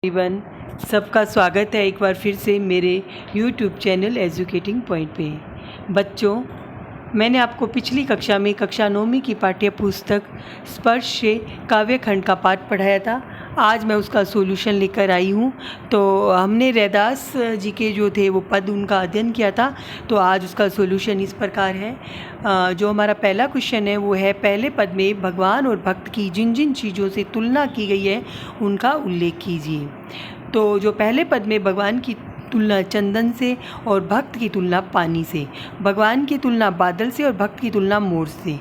Everyone, सबका स्वागत है एक बार फिर से मेरे YouTube चैनल एजुकेटिंग पॉइंट पे। बच्चों, मैंने आपको पिछली कक्षा में कक्षा 9वीं की पाठ्य पुस्तक स्पर्श से काव्य खंड का पाठ पढ़ाया था। आज मैं उसका सॉल्यूशन लेकर आई हूँ। तो हमने रैदास जी के जो थे वो पद उनका अध्ययन किया था। तो आज उसका सॉल्यूशन इस प्रकार है। जो हमारा पहला क्वेश्चन है वो है, पहले पद में भगवान और भक्त की जिन जिन चीज़ों से तुलना की गई है उनका उल्लेख कीजिए। तो जो पहले पद में भगवान की तुलना चंदन से और भक्त की तुलना पानी से, भगवान की तुलना बादल से और भक्त की तुलना मोर से।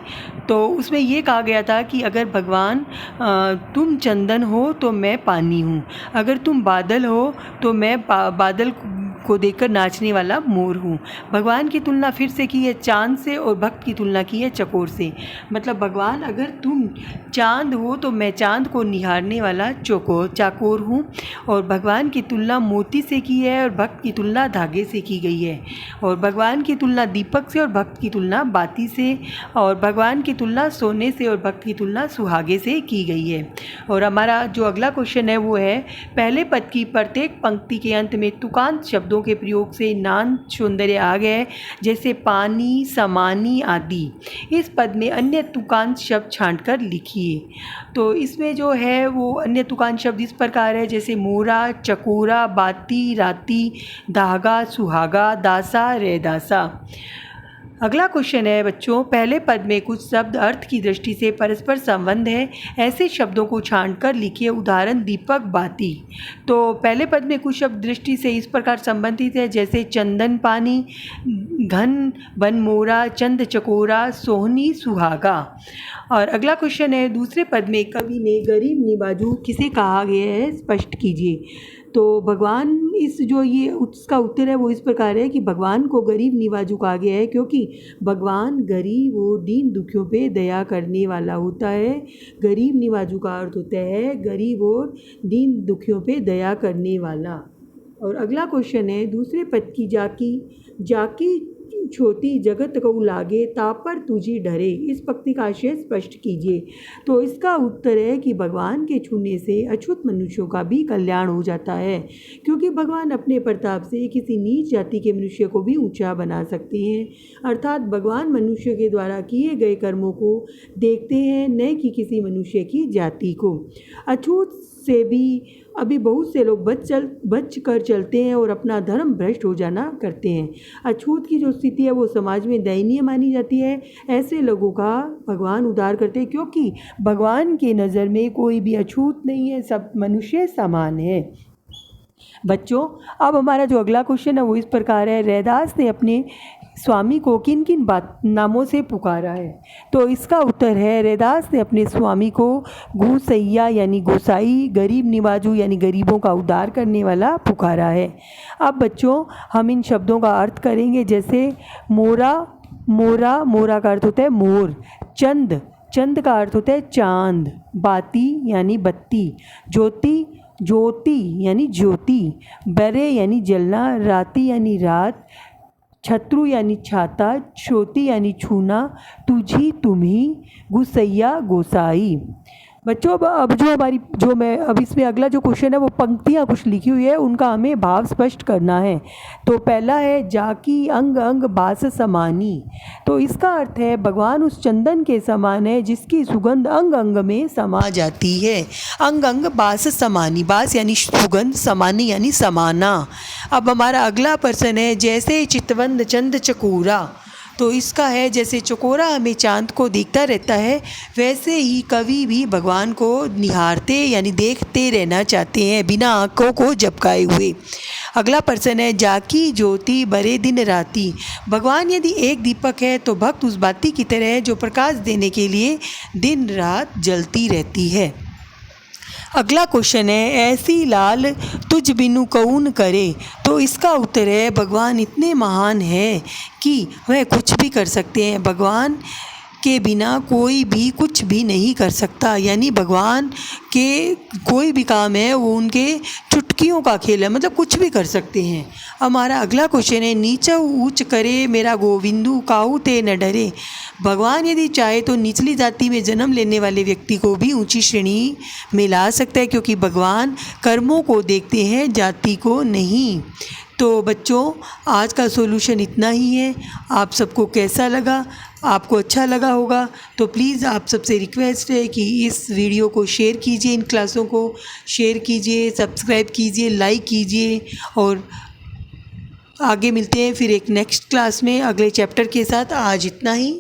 तो उसमें ये कहा गया था कि अगर भगवान तुम चंदन हो तो मैं पानी हूँ, अगर तुम बादल हो तो मैं बादल को देखकर नाचने वाला मोर हूँ। भगवान की तुलना फिर से की है चाँद से और भक्त की तुलना की है चकोर से। मतलब भगवान अगर तुम चाँद हो तो मैं चाँद को निहारने वाला चाकोर हूँ। और भगवान की तुलना मोती से की है और भक्त की तुलना धागे से की गई है। और भगवान की तुलना दीपक से और भक्त की तुलना बाती से। और भगवान की तुलना सोने से और भक्त की तुलना सुहागे से की गई है। और हमारा जो अगला क्वेश्चन है वो है, पहले पद की प्रत्येक पंक्ति के अंत में तुकांत शब्दों के प्रयोग से नान सौंदर्य आ गए, जैसे पानी, समानी आदि। इस पद में अन्य तुकांत शब्द छांटकर लिखिए। तो इसमें जो है वो अन्य तुकांत शब्द इस प्रकार है, जैसे मोरा, चकोरा, बाती, राती, धागा, सुहागा, दासा, रैदासा। अगला क्वेश्चन है बच्चों, पहले पद में कुछ शब्द अर्थ की दृष्टि से परस्पर संबंध है, ऐसे शब्दों को छांटकर लिखिए। उदाहरण दीपक, बाती। तो पहले पद में कुछ शब्द दृष्टि से इस प्रकार संबंधित है, जैसे चंदन पानी, घन वन मोरा, चंद चकोरा, सोहनी सुहागा। और अगला क्वेश्चन है, दूसरे पद में कवि ने गरीब निबाजू किसे कहा गया है, स्पष्ट कीजिए। तो भगवान इस जो ये उसका उत्तर है वो इस प्रकार है कि भगवान को गरीब निवाजू कहा गया है क्योंकि भगवान गरीब और दीन दुखियों पे दया करने वाला होता है। गरीब निवाजू का अर्थ होता है गरीब और दीन दुखियों पे दया करने वाला। और अगला क्वेश्चन है, दूसरे पद की जाकी छोटी जगत को लागे तापर तुझी डरे, इस पंक्ति का आशय स्पष्ट कीजिए। तो इसका उत्तर है कि भगवान के छूने से अछूत मनुष्यों का भी कल्याण हो जाता है, क्योंकि भगवान अपने प्रताप से किसी नीच जाति के मनुष्य को भी ऊंचा बना सकते हैं। अर्थात भगवान मनुष्य के द्वारा किए गए कर्मों को देखते हैं, न कि किसी मनुष्य की जाति को। अछूत से भी अभी बहुत से लोग बच कर चलते हैं और अपना धर्म भ्रष्ट हो जाना करते हैं। अछूत की जो स्थिति है वो समाज में दयनीय मानी जाती है। ऐसे लोगों का भगवान उद्धार करते हैं, क्योंकि भगवान की नज़र में कोई भी अछूत नहीं है, सब मनुष्य समान है। बच्चों, अब हमारा जो अगला क्वेश्चन है वो इस प्रकार है, रैदास ने अपने स्वामी को किन किन नामों से पुकारा है। तो इसका उत्तर है, रैदास ने अपने स्वामी को गोसैया यानी गोसाई, गरीब निवाजू यानी गरीबों का उद्धार करने वाला पुकारा है। अब बच्चों, हम इन शब्दों का अर्थ करेंगे, जैसे मोरा, मोरा का अर्थ होता है मोर। चंद का अर्थ होता है चांद। बाती यानी बत्ती। ज्योति यानी ज्योति। बरे यानी जलना। राती यानी रात। छत्रु यानी छाता। श्रोति यानी छूना। तुझी तुम्ही। गुसैया गोसाई। बच्चों, अब इसमें अगला जो क्वेश्चन है वो पंक्तियाँ कुछ लिखी हुई है, उनका हमें भाव स्पष्ट करना है। तो पहला है, जाकी अंग अंग बास समानी। तो इसका अर्थ है भगवान उस चंदन के समान है जिसकी सुगंध अंग अंग में समा जाती है। अंग अंग बास समानी। बास यानी सुगंध, समानी यानी समाना। अब हमारा अगला प्रश्न है, जैसे चितवंद चंद चकोरा। तो इसका है, जैसे चकोरा हमें चांद को देखता रहता है, वैसे ही कवि भी भगवान को निहारते यानी देखते रहना चाहते हैं, बिना आँखों को झपकाए हुए। अगला प्रश्न है, जाकी ज्योति बरे दिन राती। भगवान यदि एक दीपक है तो भक्त उस बाती की तरह है जो प्रकाश देने के लिए दिन रात जलती रहती है। अगला क्वेश्चन है, ऐसी लाल तुझ बिनु कौन करे। तो इसका उत्तर है, भगवान इतने महान है कि वह कुछ भी कर सकते हैं। भगवान के बिना कोई भी कुछ भी नहीं कर सकता। यानी भगवान के कोई भी काम है वो उनके चुटकियों का खेल है, मतलब कुछ भी कर सकते हैं। हमारा अगला क्वेश्चन है, नीचा ऊंच करे मेरा गोविंदू काहू ते न डरे। भगवान यदि चाहे तो निचली जाति में जन्म लेने वाले व्यक्ति को भी ऊंची श्रेणी में ला सकता है, क्योंकि भगवान कर्मों को देखते हैं, जाति को नहीं। तो बच्चों, आज का सॉल्यूशन इतना ही है। आप सबको कैसा लगा? आपको अच्छा लगा होगा तो प्लीज़ आप सबसे रिक्वेस्ट है कि इस वीडियो को शेयर कीजिए, इन क्लासों को शेयर कीजिए, सब्सक्राइब कीजिए, लाइक कीजिए। और आगे मिलते हैं फिर एक नेक्स्ट क्लास में अगले चैप्टर के साथ। आज इतना ही।